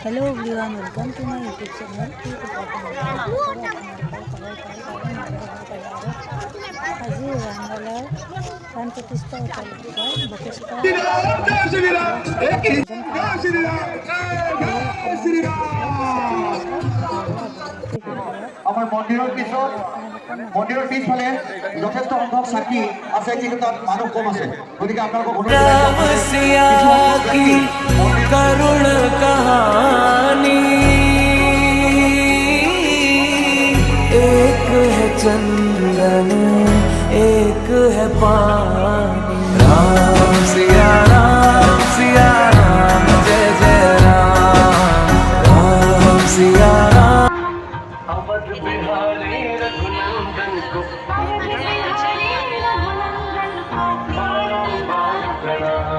Hello everyone, welcome to my YouTube channel. আজি রামলালার প্রাণ প্রতিষ্ঠা উপলক্ষে বশিষ্ঠ আমাৰ মন্দিৰৰ পিছফালে যথেষ্ট সংখ্যক চাকি আছে, কিন্তু তাত মানুহ কম আছে। গতিকে আপোনালোকক करुण कहानी एक है चंदन एक है पानी। राम सिया राम जय जय राम। राम सिया राम अवध बिहारी रघुनंदन को बारंबार प्रणाम।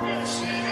Yes.